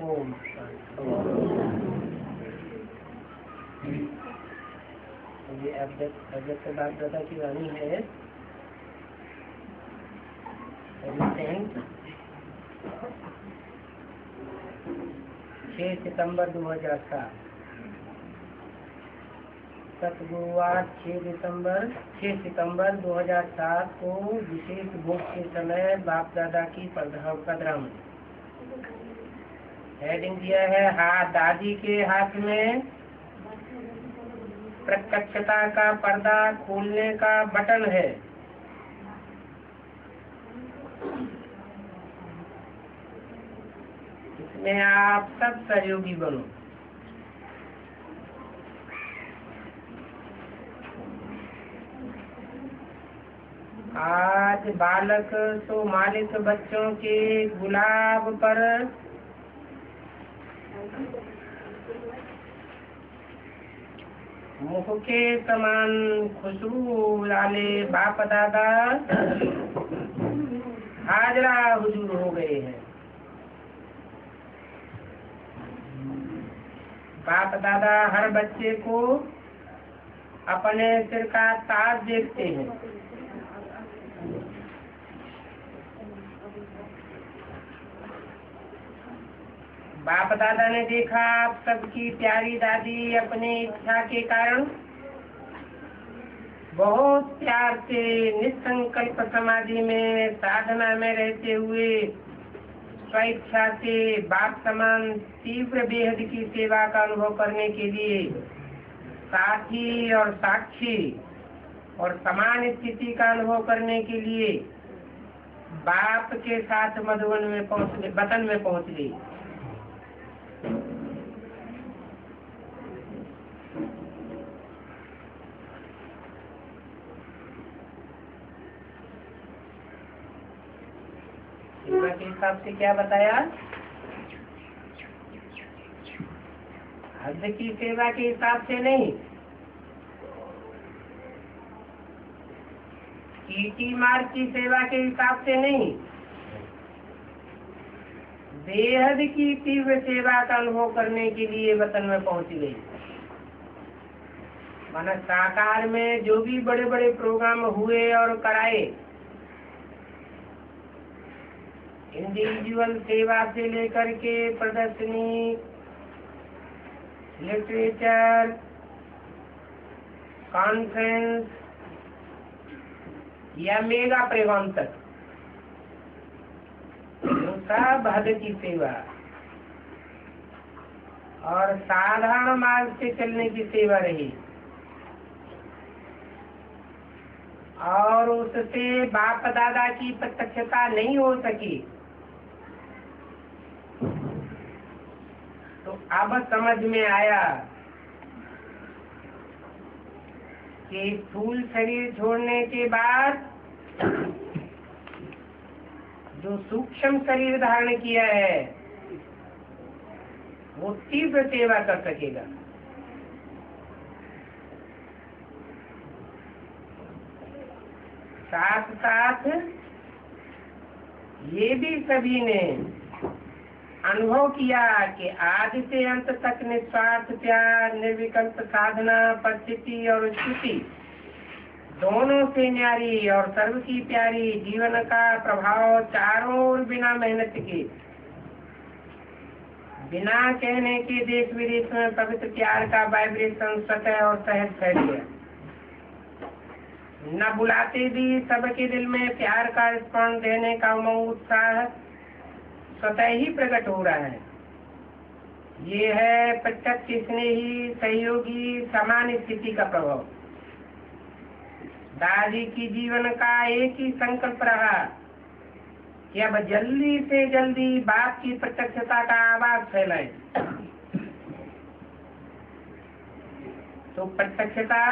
ओम। ये अव्यक्त बाप दादा की वाणी है। 6 सितंबर 2007 सतगुरुवार 6 सितंबर 2007 को विशेष भोग के समय बाप दादा की पधराम। हेडिंग दिया है हाथ दादी के हाथ में प्रत्यक्षता का पर्दा खोलने का बटन है। इसमें आप सब सहयोगी बनो। आज बालक तो मालिक बच्चों के गुलाब पर मुख के समान खुशबू वाले बाप दादा हाजरा हुजूर हो गए हैं। बाप दादा हर बच्चे को अपने सिर का ताज देखते हैं। बाप दादा ने देखा आप सबकी प्यारी दादी अपनी इच्छा के कारण बहुत प्यार से निसंकल्प समाधि में साधना में रहते हुए स्वेच्छा से बाप समान तीव्र बेहद की सेवा का अनुभव करने के लिए साथी और साक्षी और समान स्थिति का अनुभव करने के लिए बाप के साथ मधुबन में वतन में पहुंच गई। सेवा के हिसाब से क्या बताया? हद की सेवा के हिसाब से नहीं, कीटी मार की सेवा के हिसाब से नहीं, बेहद की तीव्र सेवा का अनुभव करने के लिए वतन में पहुंच गई। माना साकार में जो भी बड़े बड़े प्रोग्राम हुए और कराए, इंडिविजुअल सेवा से लेकर के प्रदर्शनी, लिटरेचर, कॉन्फ्रेंस या मेगा प्रोग्राम तक सब हद की सेवा और साधारण मार्ग से चलने की सेवा रही। और उससे बाप दादा की प्रत्यक्षता नहीं हो सकी। तो अब समझ में आया कि स्थूल शरीर छोड़ने के बाद जो सूक्ष्म शरीर धारण किया है वो तीव्र सेवा कर सकेगा। साथ साथ ये भी सभी ने अनुभव किया कि आदि से अंत तक निस्वार्थ प्यार, निर्विकल्प साधना, परिस्थिति और स्तुति दोनों से न्यारी और सर्व की प्यारी जीवन का प्रभाव चारों ओर बिना मेहनत के, बिना कहने के देश विदेश में पवित्र प्यार का वाइब्रेशन स्वतः और सहज फैल गया। न बुलाते भी सबके दिल में प्यार का रिस्पॉन्स देने का उमंग उत्साह स्वतः ही प्रकट हो रहा है। ये है प्रत्यक्ष स्नेही सहयोगी समान स्थिति का प्रभाव। दादी की जीवन का एक ही संकल्प रहा कि अब जल्दी से जल्दी बाप की प्रत्यक्षता का आवाज फैलाए। तो प्रत्यक्षता,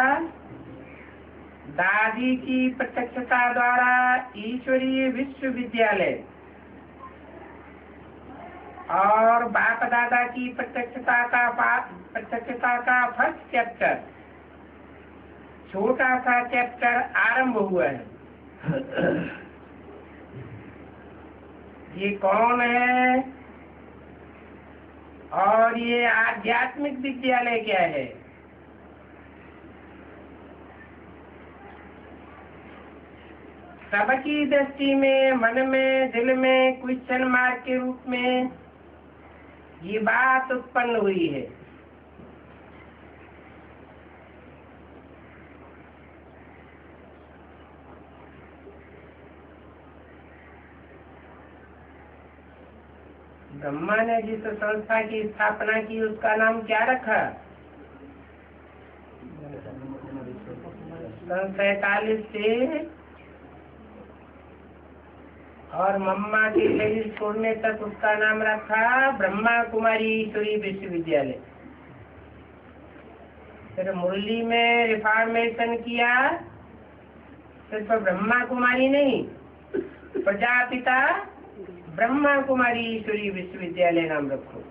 दादी की प्रत्यक्षता द्वारा ईश्वरीय विश्वविद्यालय और बाप दादा की प्रत्यक्षता का फर्स्ट चैप्टर, छोटा सा चैप्टर आरंभ हुआ है। ये कौन है? और ये आध्यात्मिक विद्यालय क्या है? सबकी दृष्टि में, मन में, दिल में क्वेश्चन मार्क के रूप में ये बात उत्पन्न हुई है। ब्रह्मा ने जिस संस्था की स्थापना की उसका नाम क्या रखा? 47 से और मम्मा के शरीर छोड़ने तक उसका नाम रखा ब्रह्मा कुमारी ईश्वरी विश्वविद्यालय। फिर मुरली में रिफॉर्मेशन किया, सिर्फ ब्रह्मा कुमारी नहीं, प्रजापिता ब्रह्मा कुमारी ईश्वरी विश्वविद्यालय नाम रखो।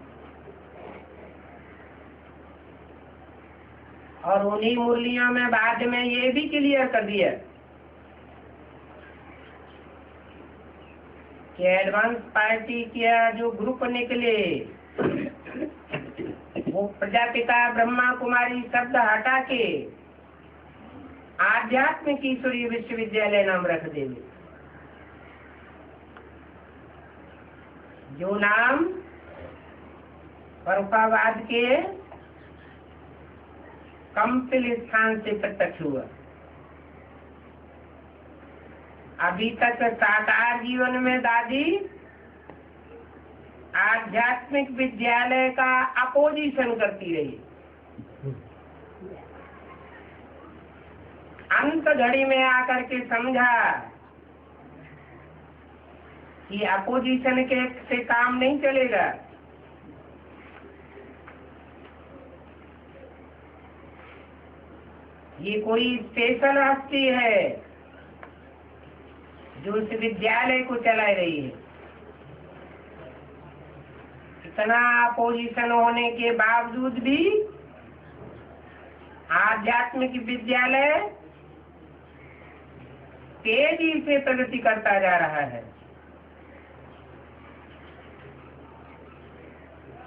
और उन्हीं मुरलियों में बाद में ये भी क्लियर कर दिया कि एडवांस पार्टी का जो ग्रुप निकले वो प्रजापिता ब्रह्मा कुमारी शब्द हटा के आध्यात्मिक ईश्वरीय विश्वविद्यालय नाम रख देंगे। जो नाम परोपवाद के कंपिल स्थान से प्रत्यक्ष हुआ। अभी तक साकार जीवन में दादी आध्यात्मिक विद्यालय का अपोजिशन करती रही। अंत घड़ी में आकर के समझा कि अपोजिशन के से काम नहीं चलेगा। ये कोई स्पेशल हस्ती है जो इस विद्यालय को चला रही है। इतना अपोजिशन होने के बावजूद भी आध्यात्मिक विद्यालय तेजी से प्रगति करता जा रहा है।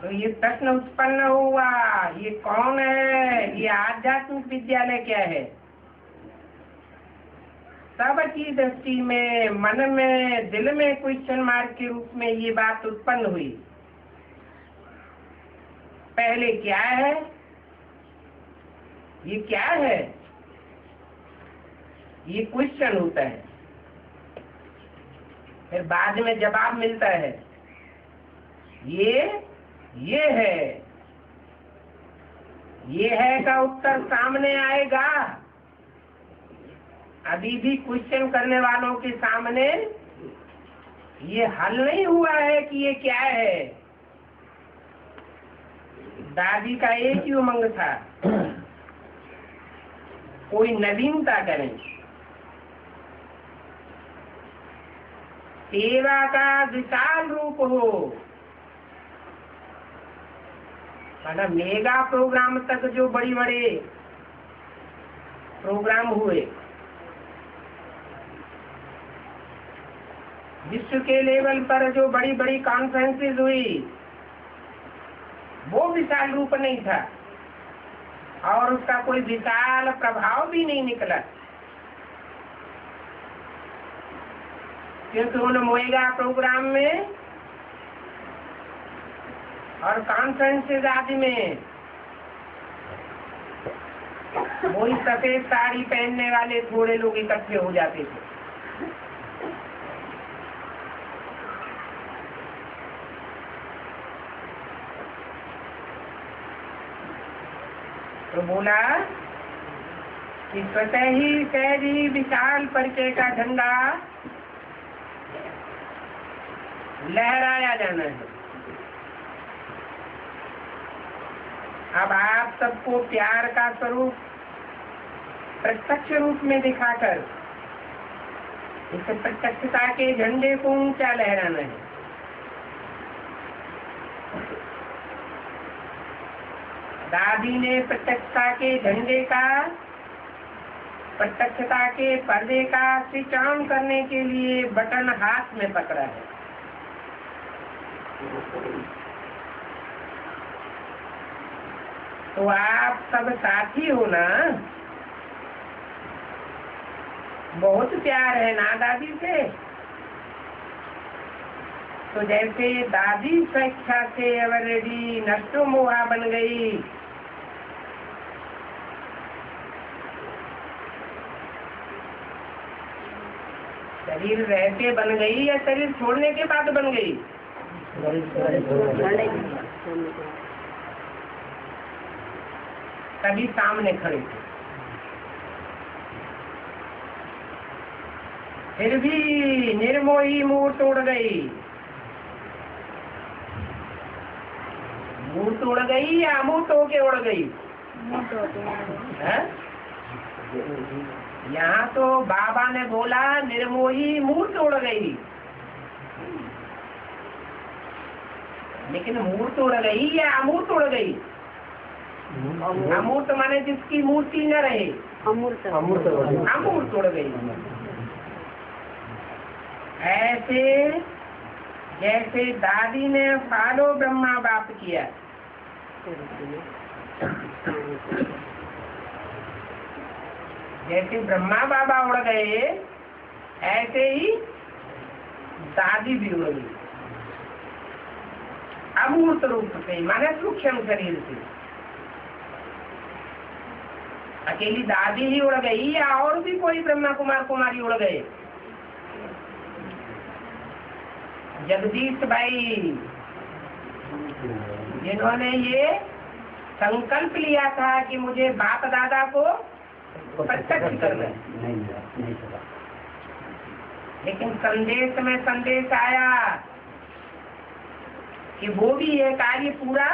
तो ये प्रश्न उत्पन्न हुआ, ये कौन है? ये आध्यात्मिक विद्यालय क्या है? सबकी दृष्टि में, मन में, दिल में क्वेश्चन मार्क के रूप में ये बात उत्पन्न हुई। पहले क्या है? ये क्या है? ये क्वेश्चन होता है, फिर बाद में जवाब मिलता है। ये है का उत्तर सामने आएगा। अभी भी क्वेश्चन करने वालों के सामने ये हल नहीं हुआ है कि ये क्या है। दादी का एक ही उमंग था, कोई नवीनता करें, सेवा का विशाल रूप हो। मतलब मेगा प्रोग्राम तक जो बड़ी बड़े प्रोग्राम हुए, विश्व के लेवल पर जो बड़ी बड़ी कॉन्फ्रेंसेस हुई, वो विशाल रूप नहीं था और उसका कोई विशाल प्रभाव भी नहीं निकला, क्योंकि उन मेगा प्रोग्राम में और कॉन्फ्रेंसेज आदि में वही सफेद साड़ी पहनने वाले थोड़े लोग इकट्ठे हो जाते थे। तो बोला कि स्वतः ही सहज ही विशाल परिचय का झंडा लहराया जाना है। अब आप सबको प्यार का स्वरूप प्रत्यक्ष रूप में दिखाकर इस प्रत्यक्षता के झंडे को ऊंचा लहराना है। दादी ने प्रत्यक्षता के झंडे का, प्रत्यक्षता के पर्दे का स्विच ऑन करने के लिए बटन हाथ में पकड़ा है। तो आप सब साथी हो ना, बहुत प्यार है ना दादी से। तो जैसे दादी स्वेच्छा से ऑलरेडी नष्टो मोहा बन गई, शरीर रहते बन गई या शरीर छोड़ने के बाद बन गई? कभी सामने खड़े थे, फिर भी निर्मोही मूर्त उड़ गई। मूर्त उड़ गई या अमूर्त होके उड़ गई? यहाँ तो बाबा ने बोला निर्मोही मूर्त उड़ गई, लेकिन मूर्त उड़ गई या अमूर्त उड़ गई? अमूर्त माने जिसकी मूर्ति न रहे, अमूर्त उड़ गई। ऐसे जैसे दादी ने फॉलो ब्रह्मा बाप किया, जैसे ब्रह्मा बाबा उड़ गए, ऐसे ही दादी भी उड़ गई अमूर्त रूप से, माने सूक्ष्म शरीर से। अकेली दादी ही उड़ गई या और भी कोई ब्रह्मा कुमार कुमारी उड़ गए? जगदीश भाई, जिन्होंने ये संकल्प लिया था कि मुझे बाप दादा को प्रत्यक्ष करना है, लेकिन संदेश में संदेश आया कि वो भी ये कार्य पूरा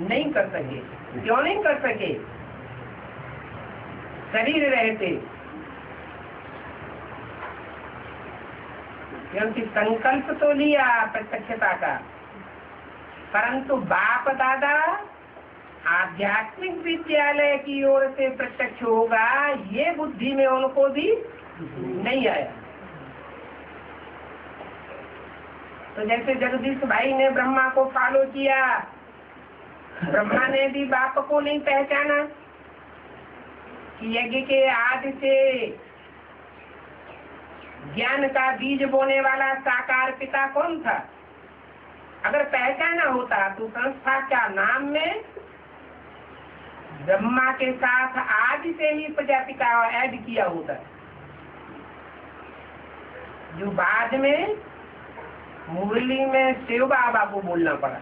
नहीं कर सके। क्यों नहीं कर सके? शरीर रहते, क्योंकि संकल्प तो लिया प्रत्यक्षता का, परंतु बाप दादा आध्यात्मिक विद्यालय की ओर से प्रत्यक्ष होगा, ये बुद्धि में उनको भी नहीं आया। तो जैसे जगदीश भाई ने ब्रह्मा को फॉलो किया, ब्रह्मा ने भी बाप को नहीं पहचाना कि यज्ञ के आदि से ज्ञान का बीज बोने वाला साकार पिता कौन था। अगर पहचाना होता तो संस्था का नाम में ब्रह्मा के साथ आदि से ही प्रजाति का ऐड किया होता, जो बाद में मुरली में शिव बाबा को बोलना पड़ा।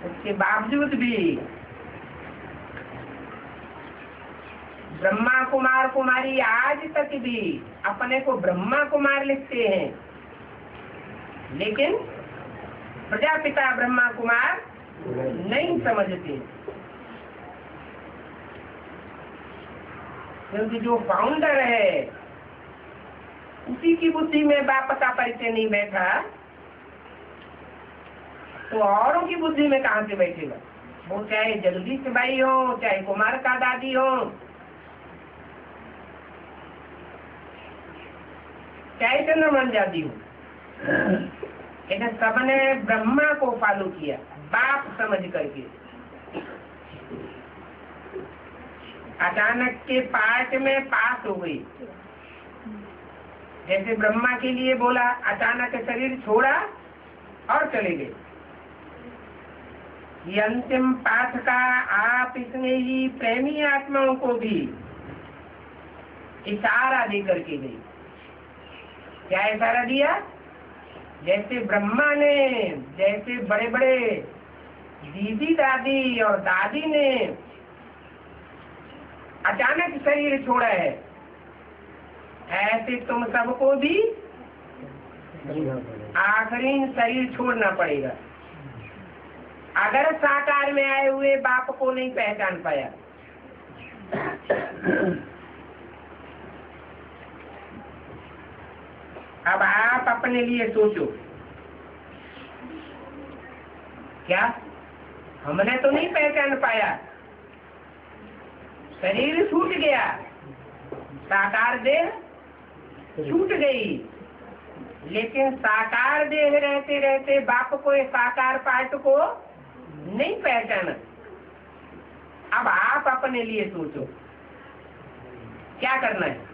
उसके बावजूद भी ब्रह्मा कुमार कुमारी आज तक भी अपने को ब्रह्मा कुमार लिखते हैं, लेकिन प्रजापिता ब्रह्मा कुमार नहीं समझते, क्योंकि जो फाउंडर है उसी की बुद्धि में बाप का परिचय नहीं बैठा, तो औरों की बुद्धि में कहाँ से बैठेगा? वो चाहे जगदीश भाई हो, चाहे कुमार का दादी हो, चाहे चंद्रमन दादी हो, लेकिन सबने ब्रह्मा को फॉलो किया बाप समझ करके। अचानक के पार्ट में पास हो गई, जैसे ब्रह्मा के लिए बोला, अचानक शरीर छोड़ा और चले गए। ये अंतिम पाठ का आप इसमें ही प्रेमी आत्माओं को भी इशारा दे करके गई। क्या इशारा दिया? जैसे ब्रह्मा ने, जैसे बड़े बड़े दीदी दादी और दादी ने अचानक शरीर छोड़ा है, ऐसे तुम सबको भी आखिरी शरीर छोड़ना पड़ेगा। अगर साकार में आए हुए बाप को नहीं पहचान पाया, अब आप अपने लिए सोचो, क्या हमने तो नहीं पहचान पाया, शरीर छूट गया, साकार देह छूट गई, लेकिन साकार देह रहते रहते बाप को साकार पार्ट को नहीं पहचाना। अब आप अपने लिए सोचो क्या करना है।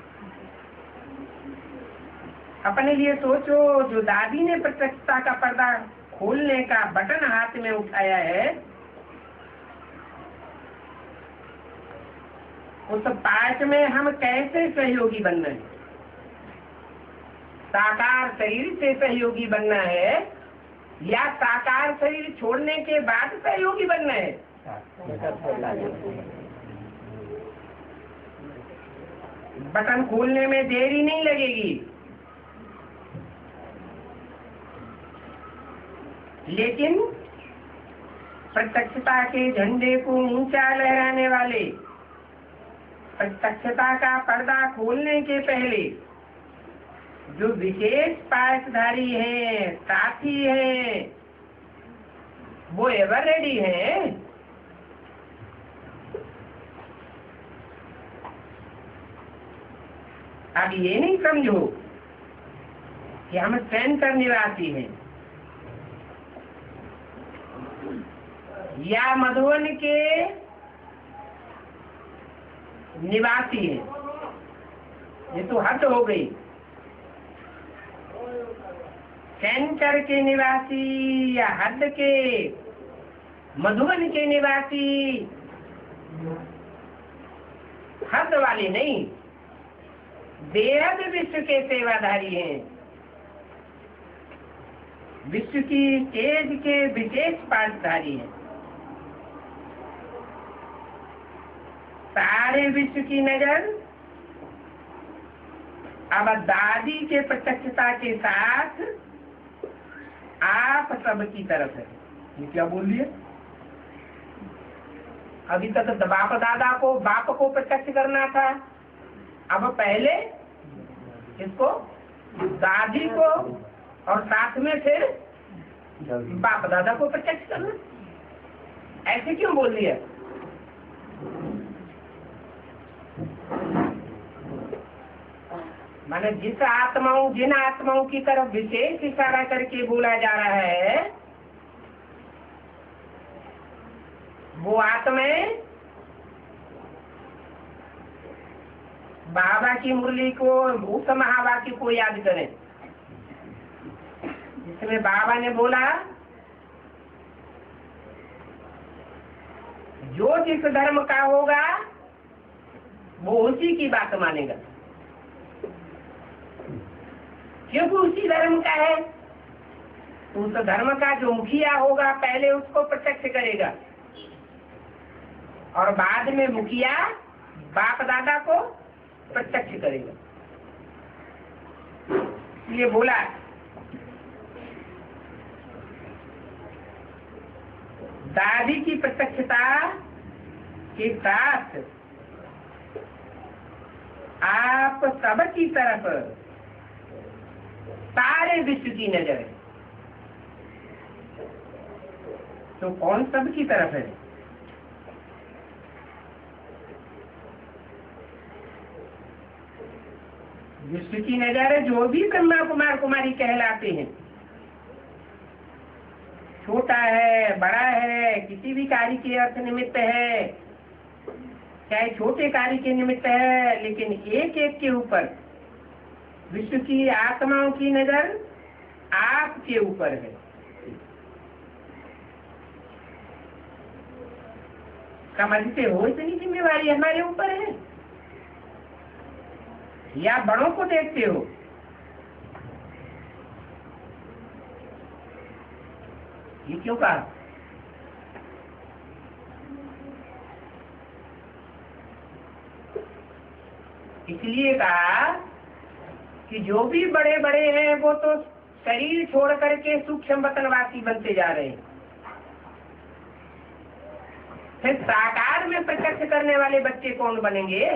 अपने लिए सोचो। जो दादी ने प्रत्यक्षता का पर्दा खोलने का बटन हाथ में उठाया है, उस पाठ में हम कैसे सहयोगी बनना है? साकार शरीर से सहयोगी बनना है या साकार शरीर छोड़ने के बाद सहयोगी बनना है? बटन खोलने में देरी नहीं लगेगी, लेकिन प्रत्यक्षता के झंडे को ऊंचा लहराने वाले, प्रत्यक्षता का पर्दा खोलने के पहले जो विशेष पासधारी हैं, साथी हैं, वो एवर रेडी हैं। अब ये नहीं समझो कि हम सेंटर निवासी हैं या मधुबन के निवासी हैं। ये तो हद हो गई। सेंटर के निवासी या हद के, मधुबन के निवासी हद वाले नहीं, बेहद विश्व के सेवाधारी हैं। विश्व की स्टेज के विशेष पासधारी हैं। सारे विश्व की नजर अब दादी के प्रत्यक्षता के साथ आप सब की तरफ है। ये क्या बोल लिया? अभी तक बाप दादा को, बाप को प्रत्यक्ष करना था, अब पहले इसको दादी को और साथ में फिर बाप दादा को प्रत्यक्ष करना। ऐसे क्यों बोल दिया? माने जिस आत्माओं, जिन आत्माओं की तरफ विशेष इशारा करके बोला जा रहा है, वो आत्माएं बाबा की मुरली को, उस महावाक्य को याद करें जिसमें बाबा ने बोला, जो जिस धर्म का होगा वो उसी की बात मानेगा, क्योंकि उसी धर्म का है। तो उस धर्म का जो मुखिया होगा पहले उसको प्रत्यक्ष करेगा और बाद में मुखिया बाप दादा को प्रत्यक्ष करेगा। ये बोला दादी की प्रत्यक्षता के साथ आप सबकी तरफ सारे विश्व की नजर है। तो कौन सब की तरफ है? विश्व की नजर है जो भी ब्रह्मा कुमार कुमारी कहलाते हैं, छोटा है, बड़ा है, किसी भी कार्य के अर्थ निमित्त है, चाहे छोटे कार्य के निमित्त है, लेकिन एक एक के ऊपर विश्व की आत्माओं की नजर आपके ऊपर है। समझते हो? इतनी जिम्मेवारी हमारे ऊपर है। या बड़ों को देखते हो? ये क्यों कहा? इसलिए कहा कि जो भी बड़े बड़े हैं वो तो शरीर छोड़ करके सूक्ष्म वतनवासी बनते जा रहे हैं। फिर साकार में प्रत्यक्ष करने वाले बच्चे कौन बनेंगे?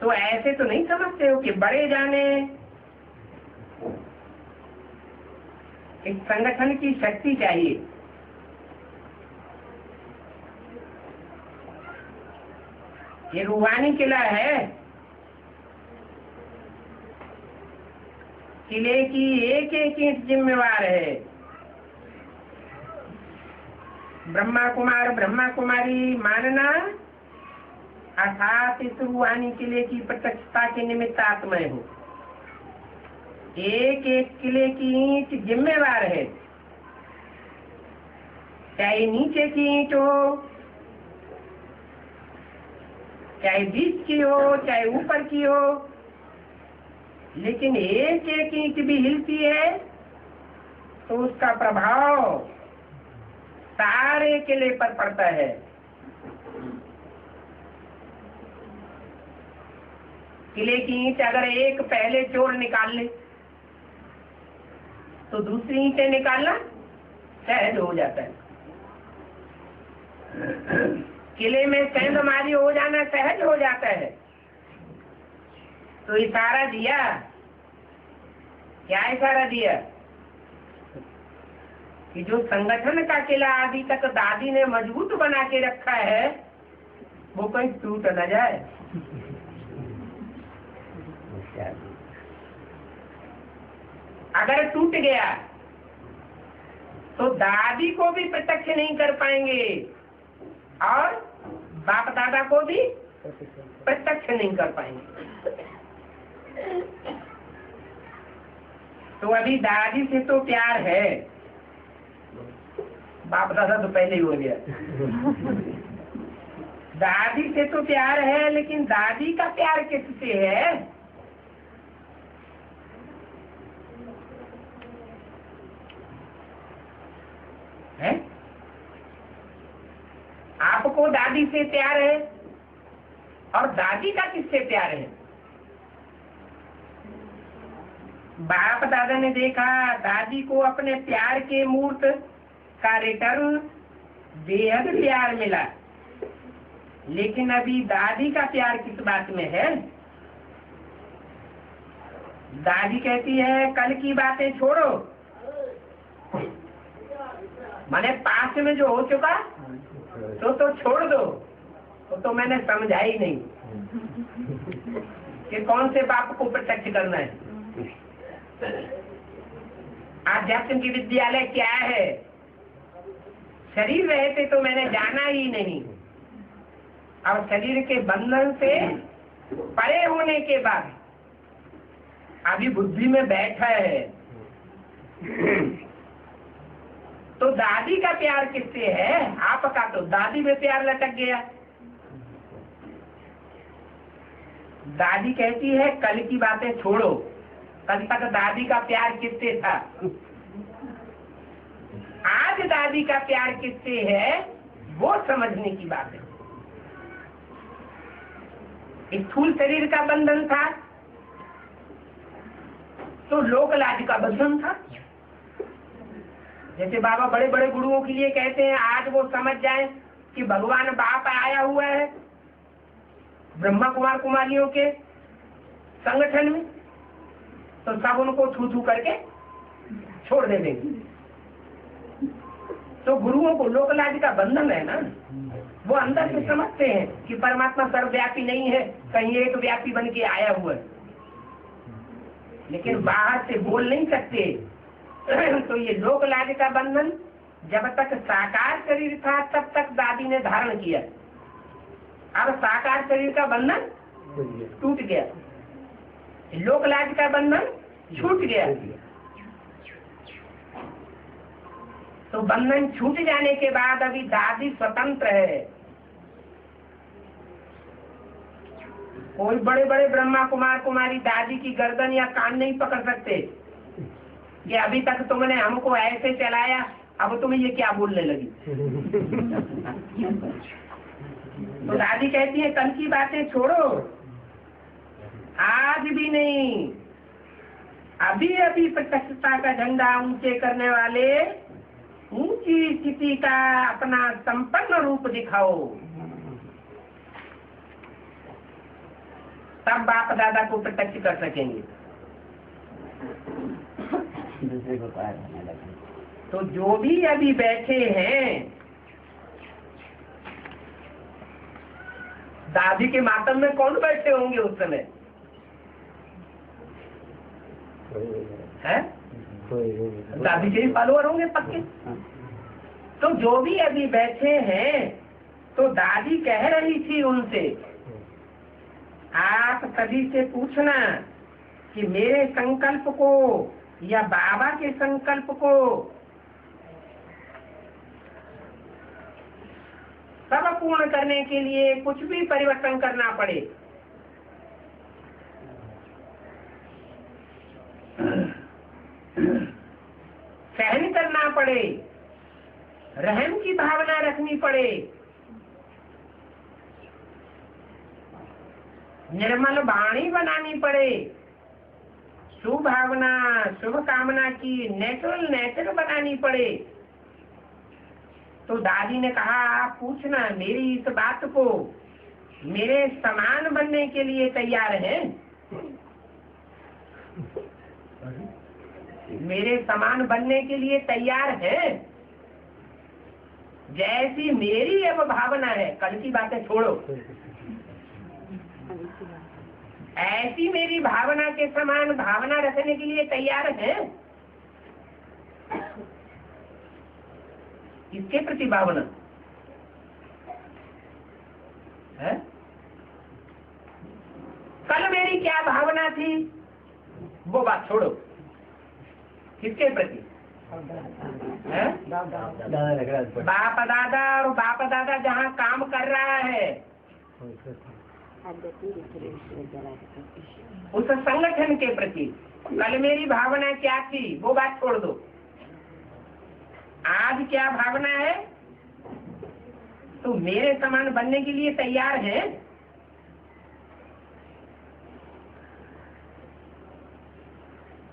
तो ऐसे तो नहीं समझते हो कि बड़े जाने एक संगठन की शक्ति चाहिए। ये रूहानी किला है, किले की एक एक ईंट जिम्मेवार है। ब्रह्मा कुमार ब्रह्मा कुमारी मानना अर्थात इस रूहानी किले की प्रत्यक्षता के निमित्त आत्माएं हो। एक एक किले की ईंट जिम्मेवार है, चाहे नीचे की ईंट हो, चाहे बीच की हो, चाहे ऊपर की हो, लेकिन एक एक ईंट भी हिलती है तो उसका प्रभाव सारे किले पर पड़ता है। किले की ईंट अगर एक पहले चोर निकाल ले तो दूसरी ईंटें निकालना सहज हो जाता है। किले में सेंधमारी हो जाना सहज हो जाता है। तो इशारा दिया, क्या इशारा दिया कि जो संगठन का किला अभी तक दादी ने मजबूत बना के रखा है वो कहीं टूट न जाए। अगर टूट गया तो दादी को भी प्रत्यक्ष नहीं कर पाएंगे और बाप दादा को भी प्रत्यक्ष नहीं कर पाएंगे। तो अभी दादी से तो प्यार है, बाप दादा तो पहले ही हो गया। दादी से तो प्यार है, लेकिन दादी का प्यार किससे है? है? आपको दादी से प्यार है और दादी का किससे प्यार है? बाप दादा ने देखा दादी को अपने प्यार के मूर्त का रिटर्न बेहद प्यार मिला, लेकिन अभी दादी का प्यार किस बात में है? दादी कहती है कल की बातें छोड़ो, माने पास में जो हो चुका तो छोड़ दो। तो मैंने समझा ही नहीं कि कौन से बाप को प्रत्यक्ष करना है। आध्यात्म की विद्यालय क्या है? शरीर रहते तो मैंने जाना ही नहीं। अब शरीर के बंधन से परे होने के बाद अभी बुद्धि में बैठा है। तो दादी का प्यार किससे है? आपका तो दादी में प्यार लटक गया। दादी कहती है कल की बातें छोड़ो, कल तक दादी का प्यार किससे था? आज दादी का प्यार किससे है वो समझने की बात है। स्थूल शरीर का बंधन था तो लोक लाज का बंधन था। जैसे बाबा बड़े बड़े गुरुओं के लिए कहते हैं आज वो समझ जाए कि भगवान बाप आया हुआ है ब्रह्मा कुमार कुमारियों के संगठन में, तो सब उनको छू छू करके छोड़ दे देंगे। तो गुरुओं को लोकलाज का बंधन है ना, वो अंदर से समझते हैं कि परमात्मा सर्वव्यापी नहीं है, कहीं एक व्यापी बन के आया हुआ है, लेकिन बाहर से बोल नहीं सकते। तो ये लोकलाज का बंधन जब तक साकार शरीर था तब तक दादी ने धारण किया। अब साकार शरीर का बंधन टूट गया, लोकलाज का बंधन छूट गया। तो बंधन छूट जाने के बाद अभी दादी स्वतंत्र है। कोई बड़े बड़े ब्रह्मा कुमार कुमारी दादी की गर्दन या कान नहीं पकड़ सकते कि अभी तक तुमने हमको ऐसे चलाया, अब तुम्हें ये क्या बोलने लगी। तो दादी कहती है कल की बातें छोड़ो, आज भी नहीं, अभी अभी प्रत्यक्षता का झंडा ऊंचे करने वाले ऊंची स्थिति का अपना संपन्न रूप दिखाओ, तब बाप दादा को प्रत्यक्ष कर सकेंगे। तो जो भी अभी बैठे हैं दादी के मातम में कौन बैठे होंगे उस समय? है? दादी के ही फॉलोअर होंगे पक्के। तो जो भी अभी बैठे हैं, तो दादी कह रही थी उनसे, आप सभी से पूछना कि मेरे संकल्प को या बाबा के संकल्प को सब पूर्ण करने के लिए कुछ भी परिवर्तन करना पड़े, सहन करना पड़े, रहम की भावना रखनी पड़े, निर्मल वाणी बनानी पड़े, शुभ भावना शुभ कामना की नेचुरल नेचर बनानी पड़े, तो दादी ने कहा आप पूछना मेरी इस बात को मेरे समान बनने के लिए तैयार हैं? मेरे समान बनने के लिए तैयार हैं? जैसी मेरी अब भावना है, कल की बातें छोड़ो, ऐसी मेरी भावना के समान भावना रखने के लिए तैयार हैं? इसके प्रति भावना है? कल मेरी क्या भावना थी वो बात छोड़ो, किसके प्रति है? बाप दादा, और बाप दादा जहाँ काम कर रहा है उस संगठन के प्रति कल मेरी भावना क्या थी वो बात छोड़ दो, आज क्या भावना है? तो मेरे समान बनने के लिए तैयार है?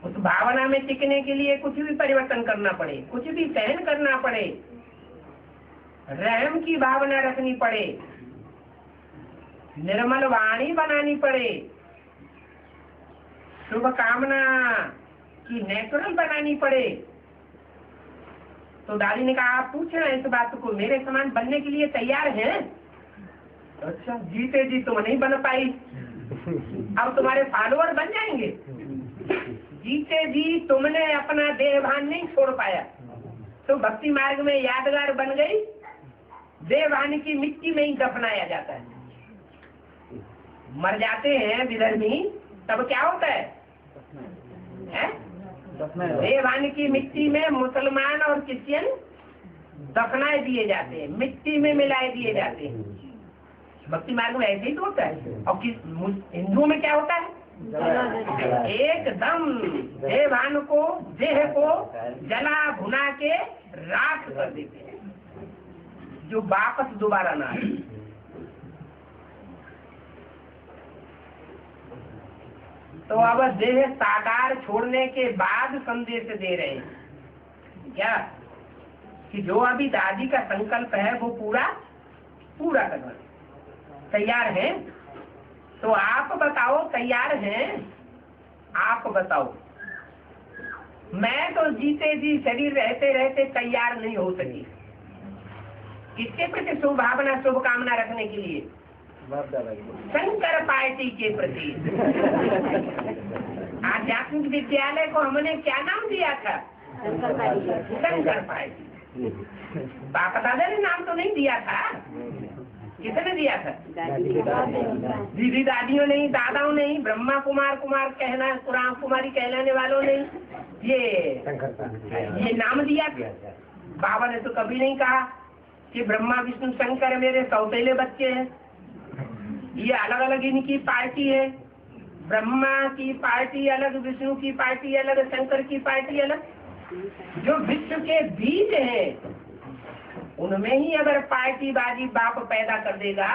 उस भावना में टिकने के लिए कुछ भी परिवर्तन करना पड़े, कुछ भी सहन करना पड़े, रहम की भावना रखनी पड़े, निर्मल वाणी बनानी पड़े, शुभ कामना की नेचुरल बनानी पड़े, तो दादी ने कहा आप पूछना इस बात को मेरे समान बनने के लिए तैयार हैं? अच्छा, जीते जी तुम नहीं बन पाई, अब तुम्हारे फॉलोअर बन जाएंगे। जीते जी तुमने अपना देहभान नहीं छोड़ पाया, तो भक्ति मार्ग में यादगार बन गई, देहभान की मिट्टी में ही दफनाया जाता है। मर जाते हैं विधर्मी, तब क्या होता है? देवान की मिट्टी में मुसलमान और क्रिश्चियन दफनाए दिए जाते हैं, मिट्टी में मिलाए दिए जाते हैं। भक्ति मार्ग में ऐसे ही तो होता है। और हिंदुओं में क्या होता है? एकदम देवान को, देह को जला भुना के राख कर देते हैं, जो वापस दोबारा ना आए। तो अब देह साकार छोड़ने के बाद संदेश दे रहे हैं क्या कि जो अभी दादी का संकल्प है वो पूरा करना तैयार हैं? तो आप बताओ तैयार हैं? आप बताओ। मैं तो जीते जी शरीर रहते रहते तैयार नहीं हो सकी। किसके प्रति शुभ भावना शुभ कामना रखने के लिए? शंकर पार्टी के प्रति। आध्यात्मिक विद्यालय को हमने क्या नाम दिया था? शंकर पार्टी। बाप दादा ने नाम तो नहीं दिया था, किसने दिया था? दीदी दादियों नहीं, दादाओं नहीं, ब्रह्मा कुमार कहना, कुरान कुमारी कहलाने वालों ने ये नाम दिया। बाबा ने तो कभी नहीं कहा कि ब्रह्मा विष्णु शंकर मेरे सौतेले बच्चे हैं, ये अलग अलग इनकी पार्टी है। ब्रह्मा की पार्टी अलग, विष्णु की पार्टी अलग, शंकर की पार्टी अलग। जो विश्व के बीज हैं उनमें ही अगर पार्टी बाजी बाप पैदा कर देगा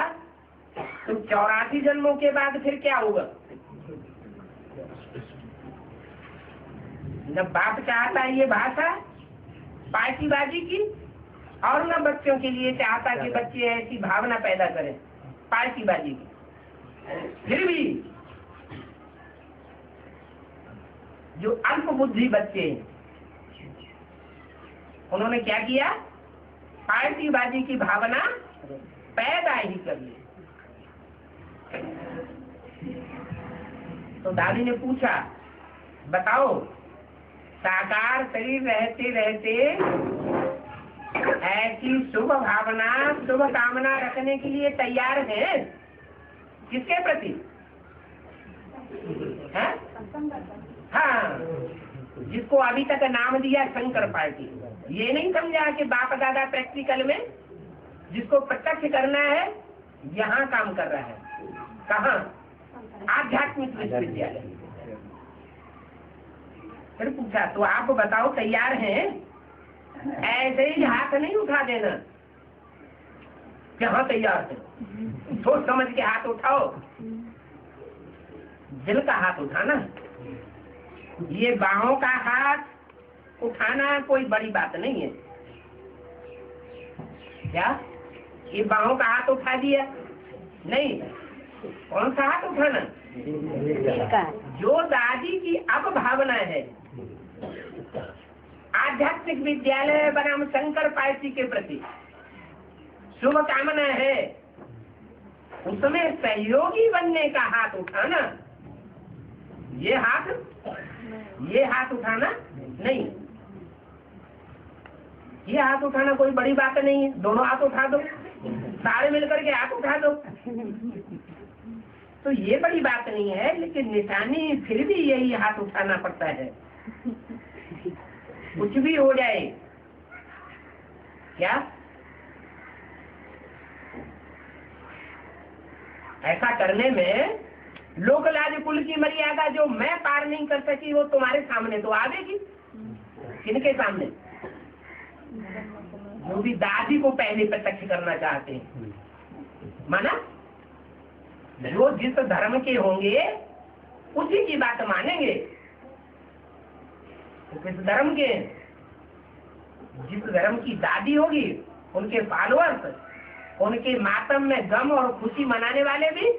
तो 84 जन्मों के बाद फिर क्या होगा? न बाप चाहता है ये भाषा पार्टी बाजी की, और न बच्चों के लिए चाहता कि बच्चे ऐसी भावना पैदा करें पार्टी बाजी की। फिर भी जो अल्प बुद्धि बच्चे हैं उन्होंने क्या किया? पार्टी बाजी की भावना पैदा ही कर ली। तो दादी ने पूछा बताओ साकार शरीर रहते रहते ऐसी शुभ भावना, शुभ कामना रखने के लिए तैयार हैं। किसके प्रति? है? हाँ, जिसको अभी तक नाम दिया शंकर पार्टी। ये नहीं समझा कि बाप दादा प्रैक्टिकल में जिसको प्रत्यक्ष करना है यहाँ काम कर रहा है। कहाँ? आध्यात्मिक विश्वविद्यालय। फिर पूछा तो आप बताओ तैयार हैं? ऐसे ही हाथ नहीं उठा देना कि हाँ तैयार है। सोच समझ के हाथ उठाओ, दिल का हाथ उठाना। ये बाहों का हाथ उठाना कोई बड़ी बात नहीं है। क्या ये बाहों का हाथ उठा दिया? नहीं। कौन सा हाथ उठाना? जो दादी की अब भावना है आध्यात्मिक विद्यालय बनाम शंकर पार्टी के प्रति शुभ कामना है, उसमें सहयोगी बनने का हाथ उठाना। ये हाथ उठाना नहीं। ये हाथ उठाना कोई बड़ी बात नहीं है। दोनों हाथ उठा दो, सारे मिलकर के हाथ उठा दो, तो ये बड़ी बात नहीं है। लेकिन निशानी फिर भी यही हाथ उठाना पड़ता है। कुछ भी हो जाए क्या ऐसा करने में लोक लाज कुल की मर्यादा जो मैं पार नहीं कर सकी वो तुम्हारे सामने तो आवेगी। किनके सामने? जो भी दादी को पहले प्रत्यक्ष करना चाहते हैं। माना जो जिस धर्म के होंगे उसी की बात मानेंगे। तो किस धर्म के? जिस धर्म की दादी होगी उनके फॉलोअर्स, उनके मातम में गम और खुशी मनाने वाले भी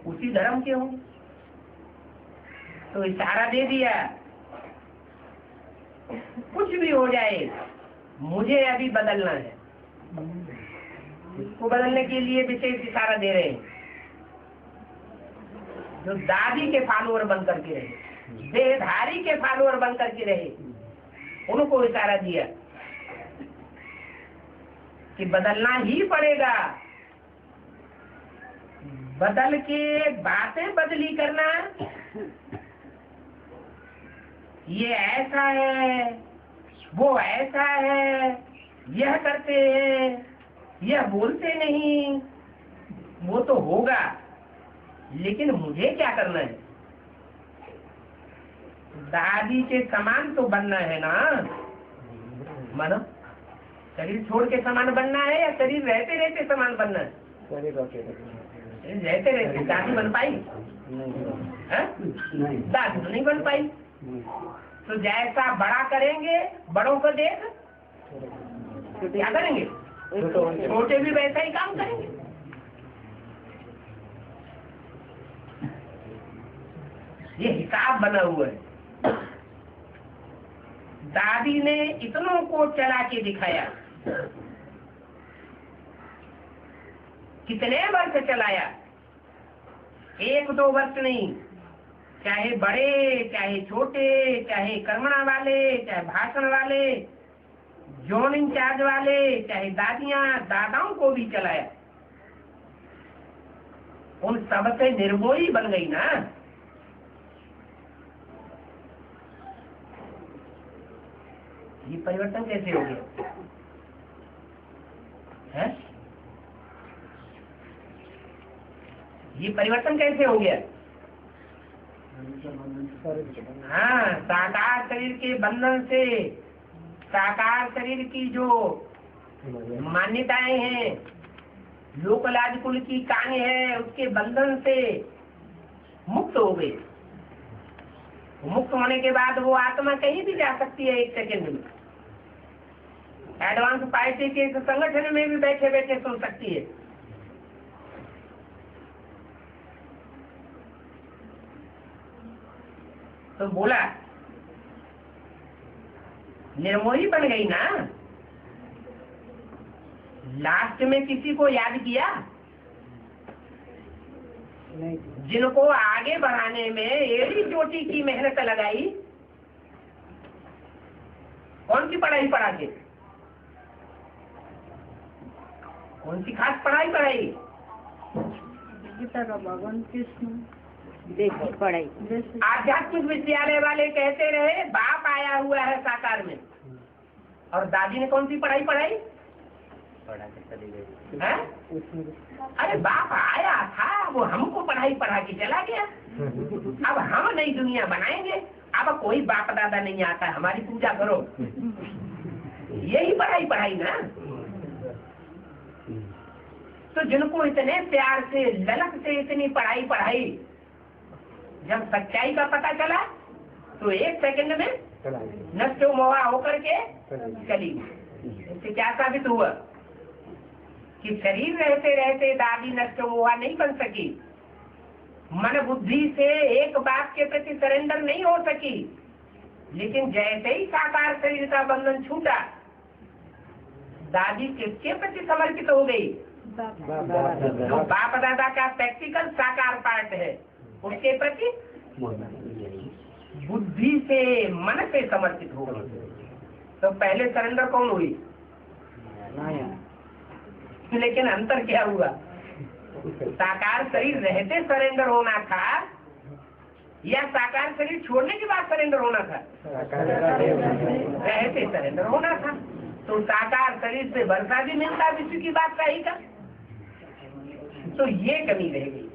उसी धर्म के होंगे। तो इशारा दे दिया, कुछ भी हो जाए मुझे अभी बदलना है। इसको बदलने के लिए विशेष इशारा दे रहे हैं। जो दादी के फॉलोअर बन करके रहे, देहधारी के फॉलोअर बन करके रहे, उनको इशारा दिया कि बदलना ही पड़ेगा। बदल के बातें बदली करना, ये ऐसा है, वो ऐसा है, यह करते हैं, यह बोलते नहीं, वो तो होगा, लेकिन मुझे क्या करना है? दादी के समान तो बनना है ना। मानो शरीर छोड़ के समान बनना है या शरीर रहते रहते समान बनना है? रहते रहते दादी बन पाई? दादी तो नहीं बन पाई। तो जैसा बड़ा करेंगे, बड़ों को देख क्या करेंगे? छोटे भी वैसा ही काम करेंगे। ये हिसाब बना हुआ है। दादी ने इतनों को चला के दिखाया। कितने वर्ष चलाया? 1-2 वर्ष नहीं, चाहे बड़े, चाहे छोटे, चाहे कर्मणा वाले, चाहे भाषण वाले, जोन इंचार्ज वाले, चाहे दादियां दादाओं को भी चलाया। उन सबसे निर्मोही बन गई ना। ये परिवर्तन कैसे हो गया है? ये परिवर्तन कैसे हो गया? हाँ, साकार शरीर के बंधन से, साकार शरीर की जो मान्यताएं हैं, लोकलाज कुल की कांग है, उसके बंधन से मुक्त हो गई। मुक्त होने के बाद वो आत्मा कहीं भी जा सकती है 1 सेकंड में। एडवांस पार्टी के संगठन में भी बैठे बैठे सुन सकती है। तो बोला निर्मोही बन गई ना। लास्ट में किसी को याद किया? जिनको आगे बढ़ाने में एड़ी चोटी की मेहनत लगाई, कौन सी पढ़ाई पढ़ा के, कौन सी खास पढ़ाई पढ़ाई? गीता का भगवान कृष्ण देखी पढ़ाई। आध्यात्मिक विद्यालय वाले कहते रहे बाप आया हुआ है साकार में, और दादी ने कौन सी पढ़ाई पढ़ाई? पढ़ा के चली गई। अरे बाप आया था, वो हमको पढ़ाई पढ़ा के चला गया। अब हम नई दुनिया बनाएंगे। अब कोई बाप दादा नहीं आता, हमारी पूजा करो, यही पढ़ाई पढ़ाई ना। तो जिनको इतने प्यार से ललक से इतनी पढ़ाई पढ़ाई, जब सच्चाई का पता चला तो 1 सेकंड में नष्टो मोहा होकर के चली। इससे क्या साबित हुआ कि शरीर रहते रहते दादी नष्टो मोहा नहीं बन सकी, मन बुद्धि से एक बात के प्रति सरेंडर नहीं हो सकी। लेकिन जैसे ही साकार शरीर का बंधन छूटा, दादी किसके प्रति समर्पित हो गई? जो बाप दादा का प्रैक्टिकल साकार पार्ट है, उसके प्रति बुद्धि से मन से समर्पित हो गई। तो पहले सरेंडर कौन हुई? लेकिन अंतर क्या हुआ? साकार शरीर रहते सरेंडर होना था या साकार शरीर छोड़ने के बाद सरेंडर होना था? रहते सरेंडर होना था। तो साकार शरीर से वर्षा भी मिलता विश्व की बात सही का, तो ये कमी रह गई।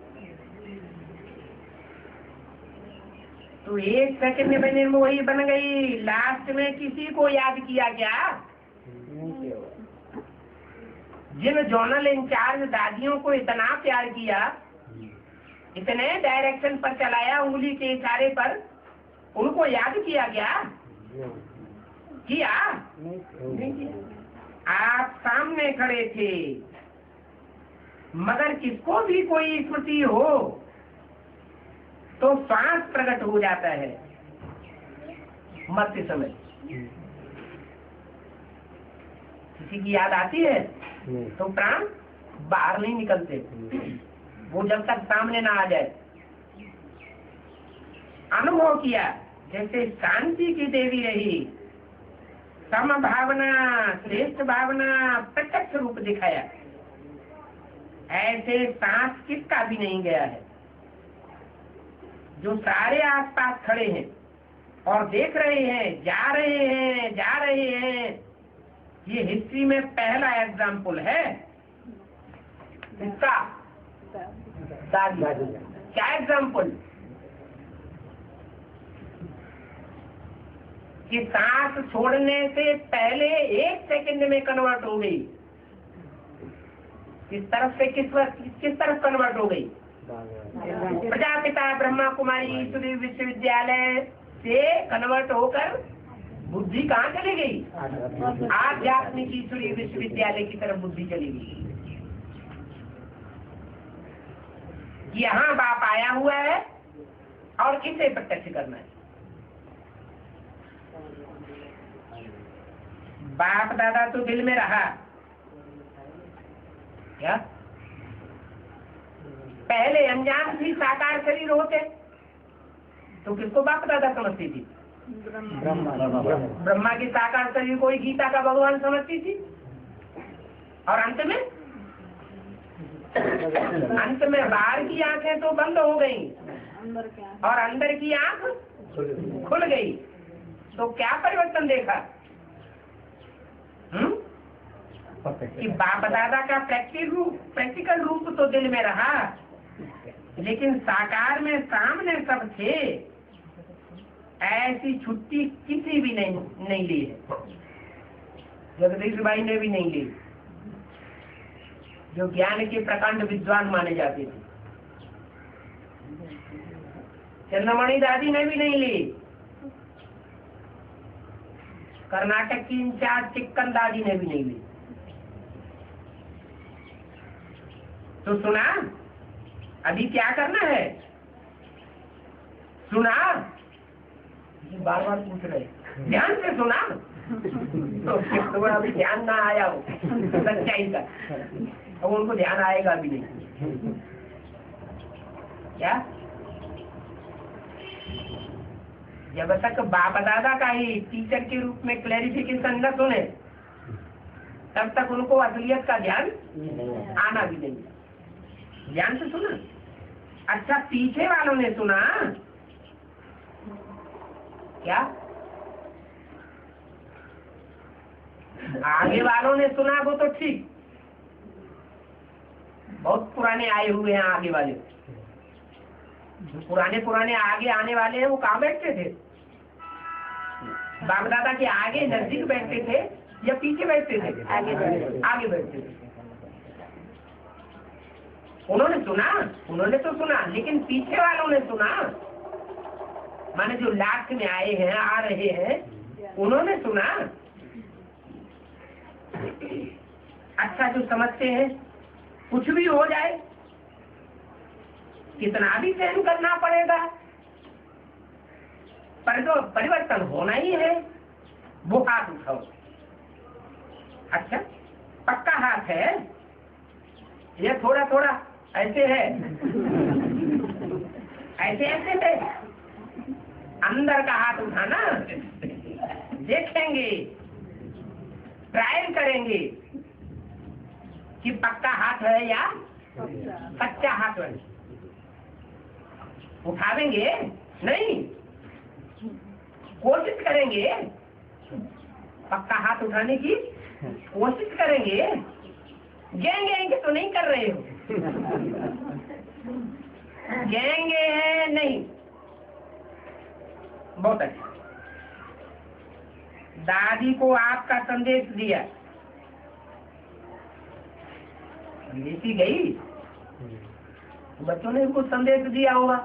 तो 1 सेकंड में निर्मोही बन गई। लास्ट में किसी को याद किया क्या? जिन जोनल इंचार्ज दादियों को इतना प्यार किया, इतने डायरेक्शन पर चलाया उंगली के इशारे पर, उनको याद किया क्या? किया? नहीं किया। आप सामने खड़े थे, मगर किसको भी कोई स्मृति हो तो श्वास प्रकट हो जाता है मरते समय। किसी की याद आती है तो प्राण बाहर नहीं निकलते, वो जब तक सामने ना आ जाए। अनुभव किया जैसे शांति की देवी रही, सम भावना, श्रेष्ठ भावना प्रत्यक्ष रूप दिखाया। ऐसे सांस किसका भी नहीं गया है। जो सारे आसपास खड़े हैं और देख रहे हैं, जा रहे हैं, ये हिस्ट्री में पहला एग्जाम्पल है। इसका क्या एग्जाम्पल? कि सांस छोड़ने से पहले 1 सेकंड में कन्वर्ट हो गई। किस तरफ से किस तरफ कन्वर्ट हो गई? प्रजापिता ब्रह्मा कुमारी ईश्वरी विश्वविद्यालय से कन्वर्ट होकर बुद्धि कहाँ चली गई? आध्यात्मिक ईश्वरी विश्वविद्यालय की तरफ बुद्धि चली गई। यहाँ बाप आया हुआ है और इसे प्रत्यक्ष करना है। बाप दादा तो दिल में रहा क्या? पहले अनजान भी साकार शरीर होते तो किसको बाप दादा समझती थी? ब्रह्मा की साकार शरीर को ही गीता का भगवान समझती थी। और अंत में बाहर की आंखें तो बंद हो गई और अंदर की आंख खुल गई। तो क्या परिवर्तन देखा? कि बाप दादा का प्रैक्टिकल रूप तो दिल में रहा, लेकिन साकार में सामने सब थे। ऐसी छुट्टी किसी भी नहीं ली है। जगदीश भाई ने भी नहीं ली, जो ज्ञान के प्रकांड विद्वान माने जाते थे। चंद्रमणि दादी ने भी नहीं ली। कर्नाटक की इंचार्ज चिक्कन दादी ने भी नहीं ली। तो सुना? अभी क्या करना है? सुना? बार बार पूछ रहे, ध्यान से सुना तो अभी ध्यान ना आया हो सच्चाई का, अब उनको ध्यान आएगा भी नहीं। क्या जब तक बाप दादा का ही टीचर के रूप में क्लैरिफिकेशन न सुने तब तक उनको असलियत का ध्यान आना भी नहीं। ध्यान से सुना। अच्छा, पीछे वालों ने सुना क्या? आगे वालों ने सुना वो तो ठीक, बहुत पुराने आए हुए हैं आगे वाले। जो पुराने आगे आने वाले हैं वो कहाँ बैठते थे? बाप दादा के आगे नजदीक बैठते थे या पीछे बैठते थे? आगे बैठते थे। उन्होंने तो सुना, लेकिन पीछे वालों ने सुना, माने जो लास्ट में आए हैं, आ रहे हैं, उन्होंने सुना। अच्छा, जो समझते हैं कुछ भी हो जाए, कितना भी सहन करना पड़ेगा, पर जो परिवर्तन होना ही है वो हाथ उठाओ। अच्छा, पक्का हाथ है ये थोड़ा थोड़ा ऐसे है, ऐसे है, अंदर का हाथ उठाना, देखेंगे, ट्रायल करेंगे कि पक्का हाथ है या कच्चा हाथ है। उठावेंगे नहीं, कोशिश करेंगे, पक्का हाथ उठाने की कोशिश करेंगे। गएंगे तो नहीं कर रहे हो, गएंगे है नहीं। बहुत अच्छा। दादी को आपका संदेश दिया, संदेशी गई, बच्चों ने कुछ संदेश दिया होगा,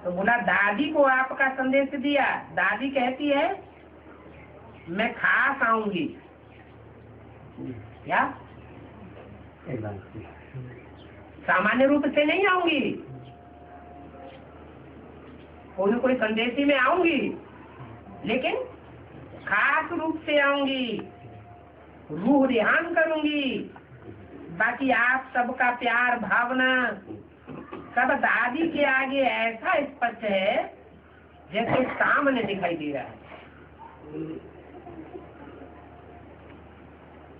तो बोला दादी को आपका संदेश दिया। दादी कहती है मैं खास आऊंगी। क्या? सामान्य रूप से नहीं आऊंगी, कोई संदेशी में आऊंगी, लेकिन खास रूप से आऊंगी, रूह ध्यान करूंगी। बाकी आप सबका प्यार भावना सब दादी के आगे ऐसा स्पष्ट है जैसे सामने दिखाई दे रहा है।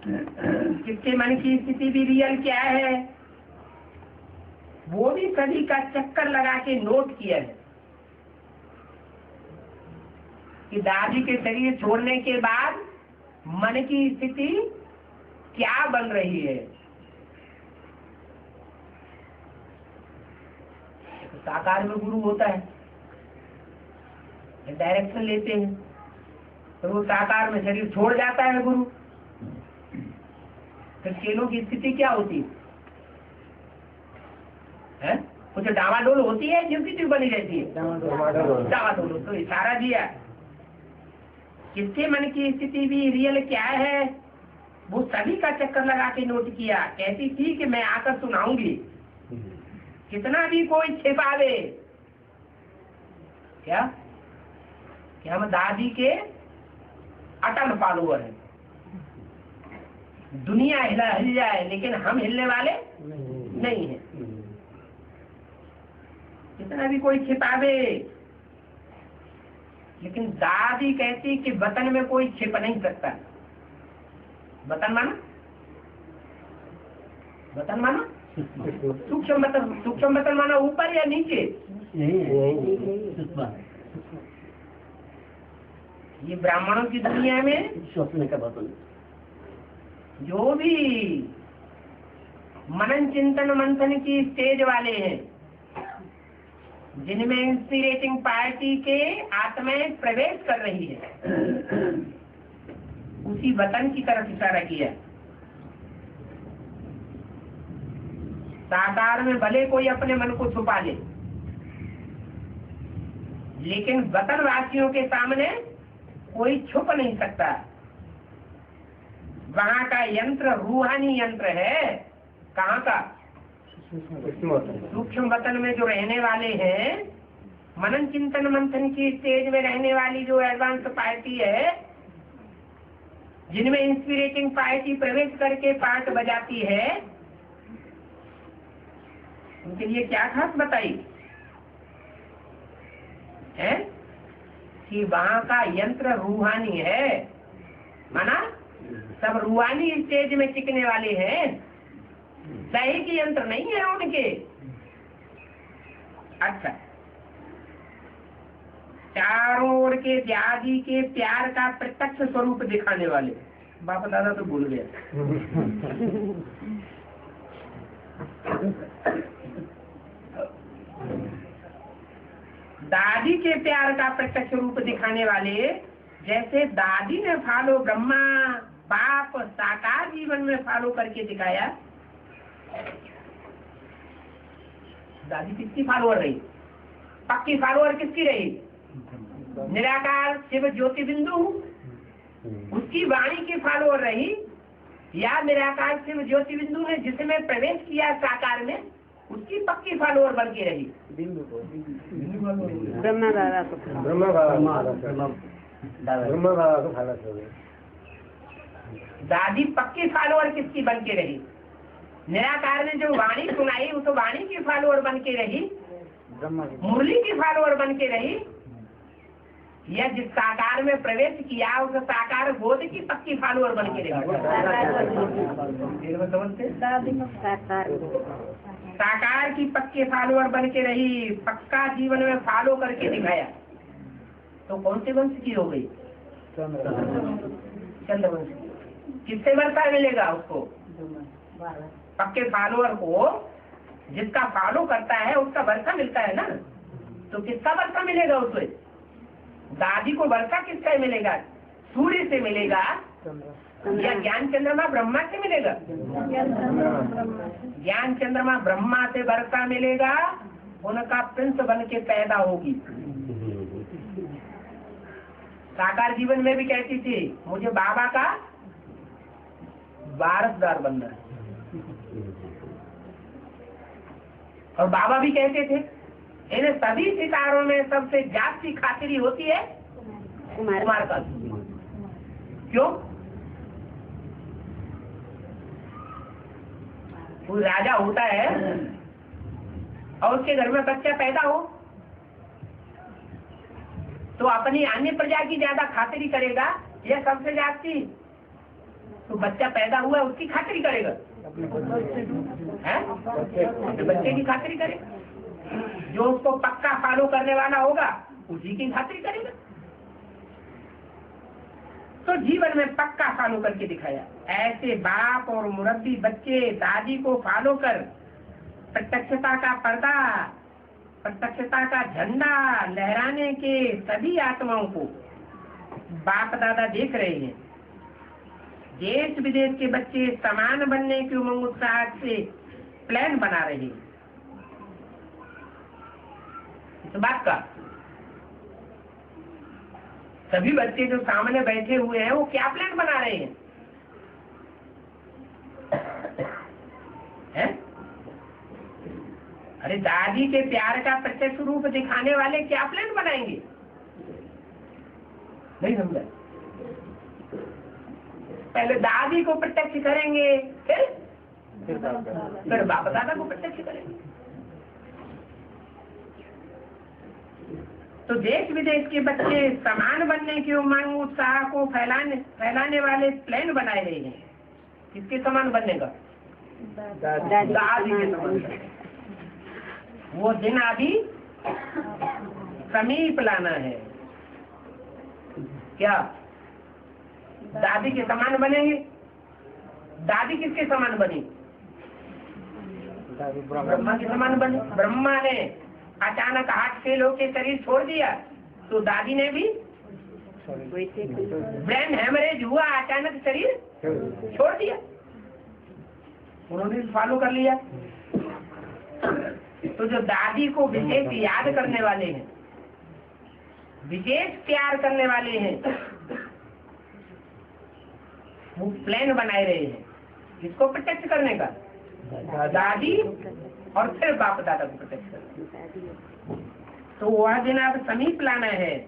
किसके मन की स्थिति भी रियल क्या है वो भी सभी का चक्कर लगा के नोट किया है कि दादी के शरीर छोड़ने के बाद मन की स्थिति क्या बन रही है। साकार में गुरु होता है, डायरेक्शन लेते हैं, तो वो साकार में शरीर छोड़ जाता है गुरु। फिर चेलों की स्थिति क्या होती है? कुछ डावाडोल होती है, जिसकी बनी रहती है डावाडोल। तो इशारा दिया किसके मन की स्थिति भी रियल क्या है वो सभी का चक्कर लगा के नोट किया। कहती थी कि मैं आकर सुनाऊंगी, कितना भी कोई छिपावे। क्या कि हम दादी के अटल फॉलोअर हैं। दुनिया हिल जाए लेकिन हम हिलने वाले नहीं हैं। कितना भी कोई छिपावे, लेकिन दादी कहती कि वतन में कोई छिप नहीं सकता। वतन माना, वतन माना सूक्ष्म वतन माना ऊपर या नीचे? ये ब्राह्मणों की दुनिया में स्वप्न का वतन जो भी मनन चिंतन मंथन की स्टेज वाले हैं, जिनमें इंस्पिरेटिंग पार्टी के आत्माएं प्रवेश कर रही है, उसी वतन की तरफ इशारा किया। साकार में भले कोई अपने मन को छुपा ले, लेकिन वतन वासियों के सामने कोई छुप नहीं सकता। वहाँ का यंत्र रूहानी यंत्र है। कहाँ का? सूक्ष्म वतन में जो रहने वाले हैं, मनन चिंतन मंथन की स्टेज में रहने वाली जो एडवांस पार्टी है, जिनमें इंस्पिरेटिंग पार्टी प्रवेश करके पाठ बजाती है, उनके लिए क्या खास बताई? है कि वहाँ का यंत्र रूहानी है, माना सब रूहानी स्टेज में टिकने वाले हैं, दैहिक यंत्र नहीं है उनके। अच्छा, चारों ओर के दादी के प्यार का प्रत्यक्ष स्वरूप दिखाने वाले। बाप दादा तो भूल गया। दादी के प्यार का प्रत्यक्ष रूप दिखाने वाले, जैसे दादी ने फॉलो ब्रह्मा बाप साकार जीवन में फॉलो करके दिखाया। दादी किसकी फॉलोअर रही? पक्की फॉलोअर किसकी रही? निराकार शिव ज्योति बिंदु, उसकी वाणी की फॉलोअर रही, या निराकार शिव ज्योति बिंदु ने जिसमें प्रवेश किया साकार में, उसकी पक्की फॉलोअर बन के रही? ब्रह्मा दादा को दादी पक्की फॉलोअर किसकी बन के रही? निराकार ने जो वाणी सुनाई उस वाणी की फॉलोअर बन के रही, मुरली की फॉलोअर बन के रही, या जिस साकार में प्रवेश किया उस साकार बोध की पक्की फॉलोअर बन के रही? साकार की पक्की फॉलोअर बन के रही, पक्का जीवन में फॉलो करके दिखाया। तो कौन से वंश की हो गई? चंद्रवंश की। किससे वर्षा मिलेगा उसको? पक्के फॉलोअर को जिसका फॉलो करता है उसका वर्षा मिलता है ना। तो किसका वर्षा मिलेगा उससे? दादी को वर्षा किससे मिलेगा? सूर्य से मिलेगा या ज्ञान चंद्रमा ब्रह्मा से मिलेगा? ज्ञान चंद्रमा ब्रह्मा से वर्षा मिलेगा, उनका प्रिंस बन के पैदा होगी। साकार जीवन में भी कहती थी मुझे बाबा का वारसदार बनना है, और बाबा भी कहते थे इन सभी सितारों में सबसे जाती खातिरी होती है कुमार का। क्यों? कोई राजा होता है और उसके घर में बच्चा पैदा हो तो अपनी अन्य प्रजा की ज्यादा खातिरी करेगा या सबसे जाती? तो बच्चा पैदा हुआ उसकी खातिरी करेगा, है? तो बच्चे की खातिरी करेगा, जो उसको पक्का फॉलो करने वाला होगा उसी की खातिरी करेगा। तो जीवन में पक्का फॉलो करके दिखाया। ऐसे बाप और मुरब्बी बच्चे दादी को फॉलो कर प्रत्यक्षता का पर्दा, प्रत्यक्षता का झंडा लहराने के सभी आत्माओं को बाप दादा देख रहे हैं। देश विदेश के बच्चे समान बनने की उमंग उत्साह से प्लान बना रहे हैं। इस बात का सभी बच्चे जो सामने बैठे हुए हैं वो क्या प्लान बना रहे हैं? है? अरे दादी के प्यार का प्रत्यक्ष रूप दिखाने वाले क्या प्लान बनाएंगे? नहीं समझा? पहले दादी को प्रत्यक्ष करेंगे, फिर बाप दादा को प्रत्यक्ष करेंगे। तो देश विदेश के बच्चे समान बनने की उमंग उत्साह को फैलाने वाले प्लान बनाए रहे हैं। किसके समान बनने का? दादी के समान। वो दिन अभी समीप लाना है। क्या दादी के समान बनेंगे? दादी किसके समान बनी? ब्रह्मा के समान बनी। ब्रह्मा ने अचानक हार्ट फेल होकर शरीर छोड़ दिया तो दादी ने भी ब्रेन हेमरेज हुआ, अचानक शरीर छोड़ दिया, उन्होंने फॉलो कर लिया। तो जो दादी को विशेष याद करने वाले हैं, विशेष प्यार करने वाले हैं, वो प्लान बनाए रहे हैं किसको प्रत्यक्ष करने का? दादी और फिर बाप दादा को प्रत्यक्ष करना। तो वह दिन अब समीप लाना है,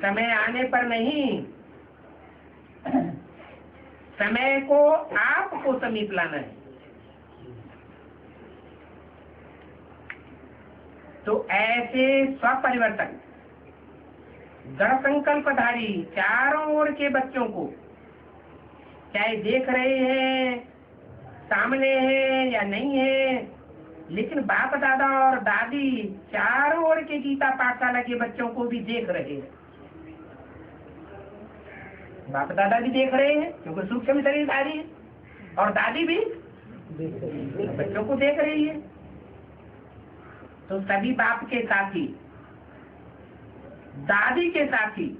समय आने पर नहीं, समय को आपको समीप लाना है। तो ऐसे स्वपरिवर्तक दृढ़ संकल्पधारी चारों ओर के बच्चों को, चाहे देख रहे हैं, सामने हैं या नहीं है, लेकिन बाप दादा और दादी चारों ओर के गीता पाठशाला के बच्चों को भी देख रहे हैं। बाप दादा भी देख रहे हैं क्योंकि सूक्ष्म शरीरधारी है, और दादी भी बच्चों को देख रही है। तो सभी बाप के साथी, दादी के साथी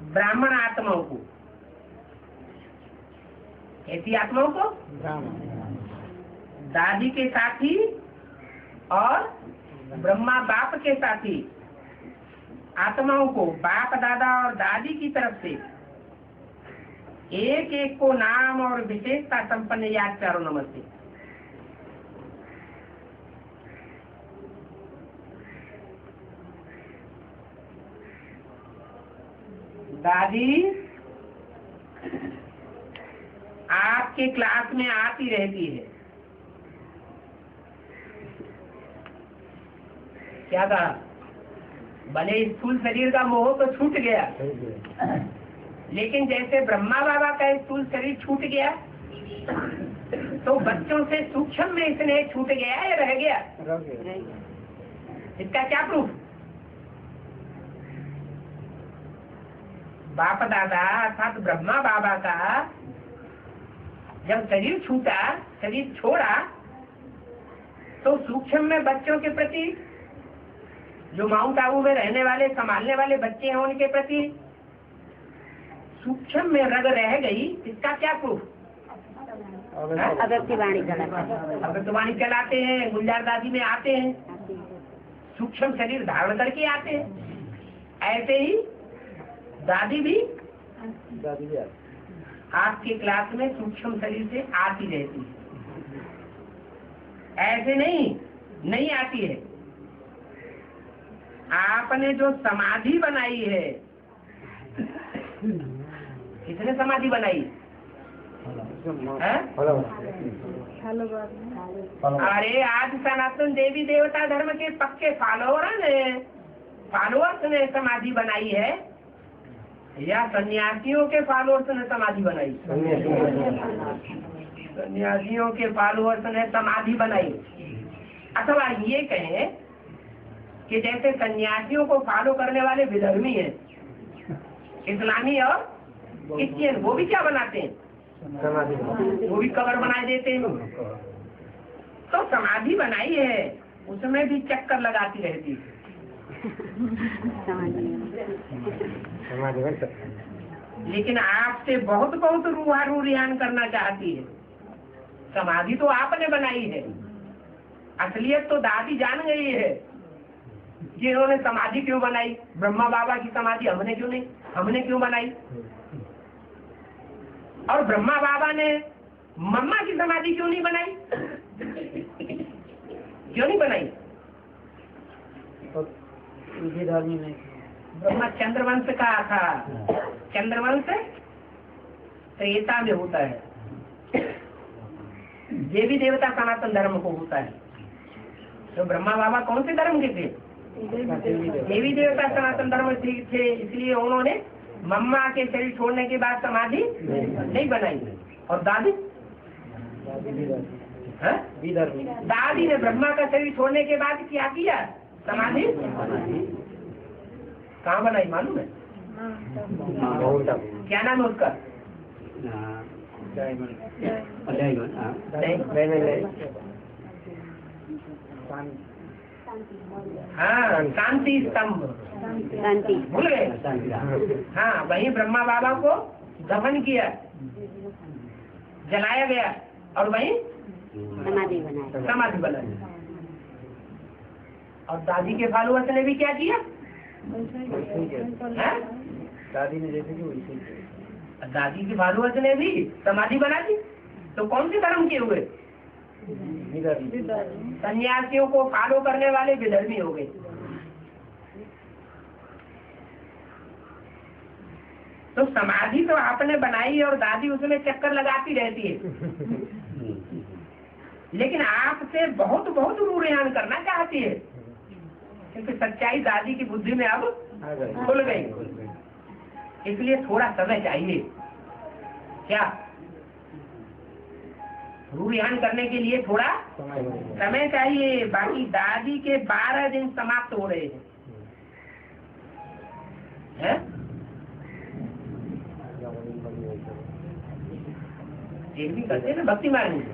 ब्राह्मण आत्माओं को, ऐसी आत्माओं को दादी के साथी और ब्रह्मा बाप के साथी आत्माओं को बाप दादा और दादी की तरफ से एक एक को नाम और विशेषता संपन्न याद चारों नमस्ते। दादी आपके क्लास में आती रहती है। क्या कहा? भले स्थूल शरीर का मोह तो छूट गया, लेकिन जैसे ब्रह्मा बाबा का स्थूल शरीर छूट गया, तो बच्चों से सूक्ष्म में स्नेह छूट गया या रह गया? इसका क्या प्रूफ? बाप दादा अर्थात ब्रह्मा बाबा का जब शरीर छूटा, शरीर छोड़ा, तो सूक्ष्म में बच्चों के प्रति, जो माउंट आबू में रहने वाले संभालने वाले बच्चे हैं, उनके प्रति सूक्ष्म में रग रह गई। इसका क्या प्रूफ? अगरवाणी चलाते हैं, गुलजार दादी में आते हैं, सूक्ष्म शरीर धारण करके आते हैं। ऐसे ही दादी भी आपके क्लास में सूक्ष्म शरीर से आती रहती है। ऐसे नहीं आती है। आपने जो समाधि बनाई है, किसने समाधि बनाई है? अरे आज सनातन देवी देवता धर्म के पक्के फॉलोअर्स ने समाधि बनाई है, या सन्यासियों के फॉलोअर्स ने समाधि बनाई? सन्यासियों के फॉलोअर्स ने समाधि बनाई। अथवा ये कहें कि जैसे सन्यासियों को फॉलो करने वाले विधर्मी हैं, इस्लामी और क्रिश्चियन, वो भी क्या बनाते हैं? वो भी कबर बना देते हैं। तो समाधि बनाई है, उसमें भी चक्कर लगाती रहती है। लेकिन आपसे बहुत बहुत रूहारू रिहान करना चाहती है। समाधि तो आपने बनाई है, असलियत तो दादी जान गई है कि इन्होंने समाधि क्यों बनाई। ब्रह्मा बाबा की समाधि हमने क्यों बनाई? और ब्रह्मा बाबा ने मम्मा की समाधि क्यों नहीं बनाई? क्यों नहीं बनाई? ब्रह्मा चंद्रवंश का था। चंद्रवंश त्रेता में होता है, देवी देवता सनातन धर्म को होता है। तो ब्रह्मा बाबा कौन से धर्म के थे? देवी देवता सनातन धर्म थे। इसलिए उन्होंने मम्मा के शरीर छोड़ने के बाद समाधि नहीं बनाई। और दादी दादी ने ब्रह्मा का शरीर छोड़ने के बाद क्या किया? समाधि कहाँ बनाई मालूम है? क्या नाम है उसका? हाँ, शांति स्तंभ। शांति भूल गए? हाँ, वही ब्रह्मा बाबा को दफन किया, जलाया गया, और वही समाधि बनाई। और दादी के फॉलोअर्स ने भी क्या किया? दादी ने जैसे कि वैसे दादी के फॉलोअर्स ने भी समाधि बना दी। तो कौन से धर्म के हुए? सन्यासियों को फॉलो करने वाले विधर्मी हो गए। तो समाधि तो आपने बनाई और दादी उसमें चक्कर लगाती रहती है, लेकिन आपसे बहुत बहुत रूढ़ियान करना चाहती है। क्योंकि सच्चाई दादी की बुद्धि में अब आ गए। खुल गई, इसलिए थोड़ा समय चाहिए। क्या रूढ़ियान करने के लिए थोड़ा समय चाहिए। बाकी दादी के 12 दिन समाप्त हो रहे हैं। एक भी करते हैं ना भक्ति मार्ग में,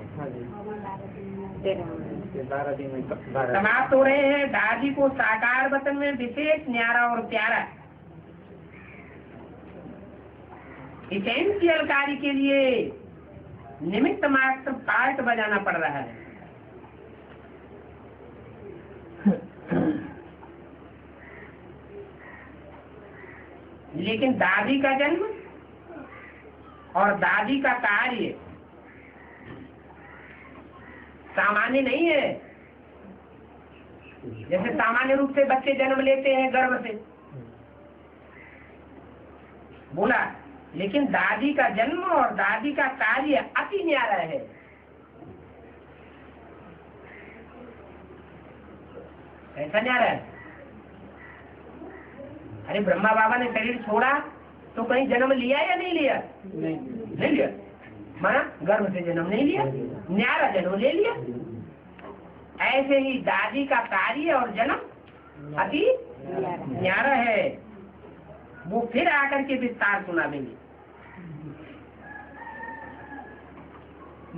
12 दिन में समाप्त हो रहे हैं। दादी को साकार वतन में विशेष न्यारा और प्यारा इसेंशियल कार्य के लिए निमित्त मात्र पार्ट बजाना पड़ रहा है। लेकिन दादी का जन्म और दादी का कार्य सामान्य नहीं है। जैसे सामान्य रूप से बच्चे जन्म लेते हैं गर्भ से, बोला, लेकिन दादी का जन्म और दादी का कार्य अति न्यारा है। ऐसा न्यारा है। अरे ब्रह्मा बाबा ने शरीर छोड़ा तो कहीं जन्म लिया या नहीं लिया? नहीं लिया। माना गर्भ से जन्म नहीं लिया, न्यारा जन्म ले लिया। ऐसे ही दादी का कार्य और जन्म अति न्यारा है। वो फिर आकर के विस्तार सुनावेंगे।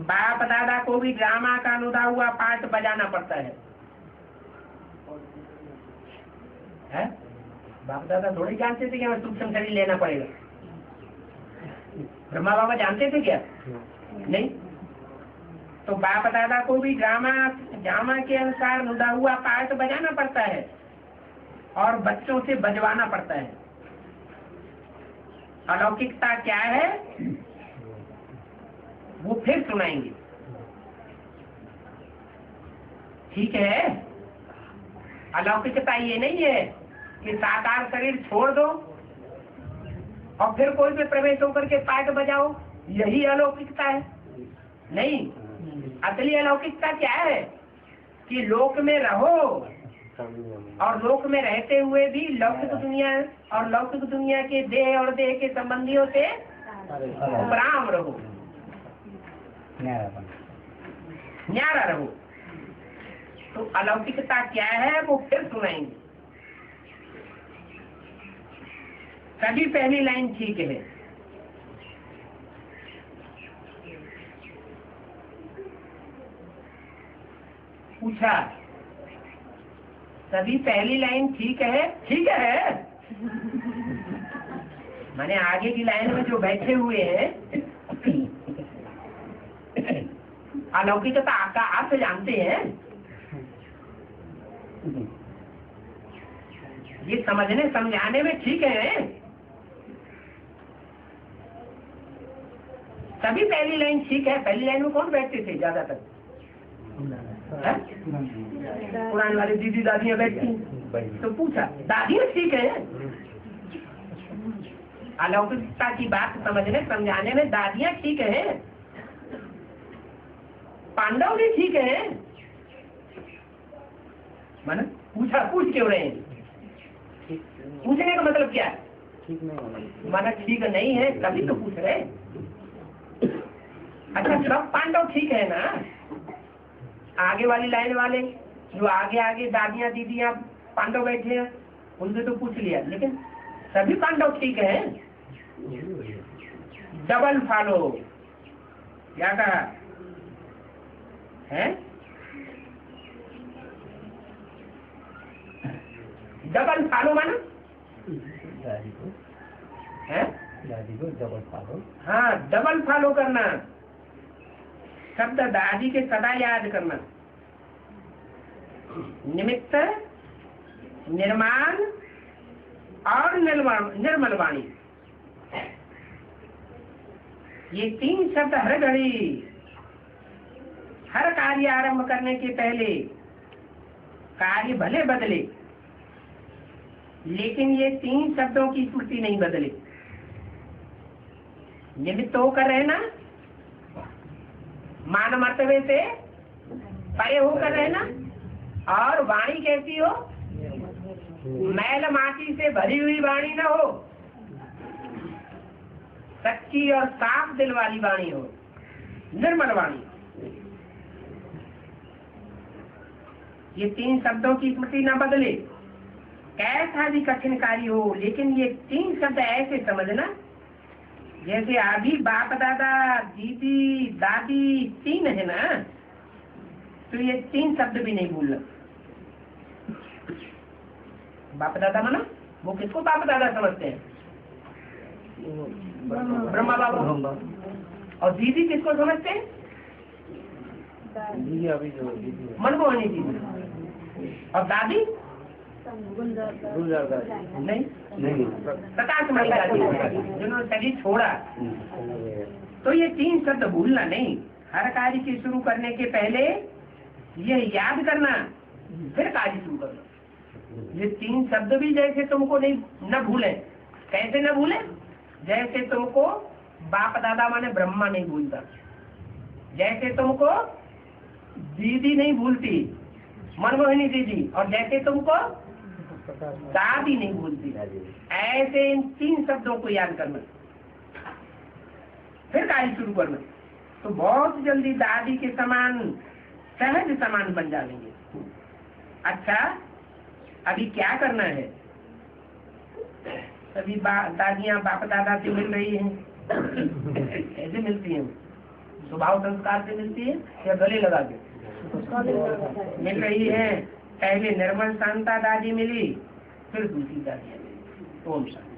बाप दादा को भी ड्रामा का अनुदा हुआ पार्ट बजाना पड़ता है। बाप दादा थोड़ी जानते थे कि हमें सूक्ष्म शरीर लेना पड़ेगा। ब्रह्मा बाबा जानते थे क्या? नहीं। तो बाप दादा को भी ड्रामा के अनुसार अनुदा हुआ पार्ट बजाना पड़ता है और बच्चों से बजवाना पड़ता है। अलौकिकता क्या है वो फिर सुनाएंगे। ठीक है। अलौकिकता ये नहीं है कि साकार शरीर छोड़ दो और फिर कोई भी प्रवेश होकर के पाठ बजाओ, यही अलौकिकता है। नहीं, असली अलौकिकता क्या है कि लोक में रहो और लोक में रहते हुए भी लौकिक दुनिया और लौकिक दुनिया के देह और देह के संबंधियों से उपराम रहो, न्यारा रहो। तो अलौकिकता क्या है वो फिर सुनाएंगे। सभी पहली लाइन ठीक है। पूछा, सभी पहली लाइन ठीक है? ठीक है। माने आगे की लाइन में जो बैठे हुए हैं अलौकिकता का अर्थ जानते हैं, ये समझने समझाने में ठीक है। सभी पहली लाइन ठीक है। पहली लाइन में कौन बैठते थे ज्यादातर? पुराने वाले दीदी दादियां बैठती। तो पूछा, दादियां ठीक है। अलौकिकता की बात समझने समझाने में दादियां ठीक है, पांडव भी ठीक है। माना पूछा, पूछ क्यों रहे हैं? पूछने का मतलब क्या है? माना ठीक नहीं है तभी तो पूछ रहे। अच्छा, सब पांडव ठीक है ना? आगे वाली लाइन वाले जो आगे आगे दादियां दीदियां पांडव बैठे हैं उनसे तो पूछ लिया, लेकिन सभी पांडव ठीक है। डबल फॉलो क्या कहा है? डबल फॉलो माना है? Double follow. हाँ, डबल फॉलो करना। शब्द दादी के सदा याद करना। निमित्त, निर्माण और निर्मल वाणी, ये तीन शब्द हर घड़ी हर कार्य आरंभ करने के पहले, कार्य भले बदले लेकिन ये तीन शब्दों की स्मृति नहीं बदले। निमित्त होकर रहना, मान मर्तबे से परे होकर रहना, और वाणी कैसी हो? मैल माटी से भरी हुई वाणी न हो, सच्ची और साफ दिल वाली वाणी हो, निर्मल वाणी। ये 3 शब्दों की स्मृति न बदले, कैसा भी कठिन कार्य हो, लेकिन ये 3 शब्द ऐसे समझना जैसे अभी बाप दादा दीदी दादी 3 है ना, तो ये 3 शब्द भी नहीं भूलना। बाप दादा माना वो किसको बाप दादा समझते हैं? ब्रह्मा बाबा। और दीदी किसको समझते हैं? मनमोहनी दीदी। और दादी नहीं, प्रकाश मणि दादी जिन्होंने शरीर छोड़ा। तो ये 3 शब्द भूलना नहीं। हर कार्य की शुरू करने के पहले ये याद करना, फिर कार्य शुरू करना। ये 3 शब्द भी जैसे तुमको नहीं न भूले। कैसे न भूले? जैसे तुमको बाप दादा माने ब्रह्मा नहीं भूलता, जैसे तुमको दीदी नहीं भूलती मनमोहिनी दीदी, और जैसे तुमको दादी नहीं भूलती, ऐसे इन 3 शब्दों को याद करना, फिर कार्य शुरू करना। तो बहुत जल्दी दादी के समान सहज समान बन जाएंगे। अच्छा, अभी क्या करना है? अभी दादियाँ बाप दादा से मिल रही हैं। कैसे मिलती हैं? स्वभाव संस्कार से मिलती है या गले लगा के मिल रही है? पहले निर्मल शांता दादी मिली, फिर दूसरी दादियाँ मिली। ओम शांति।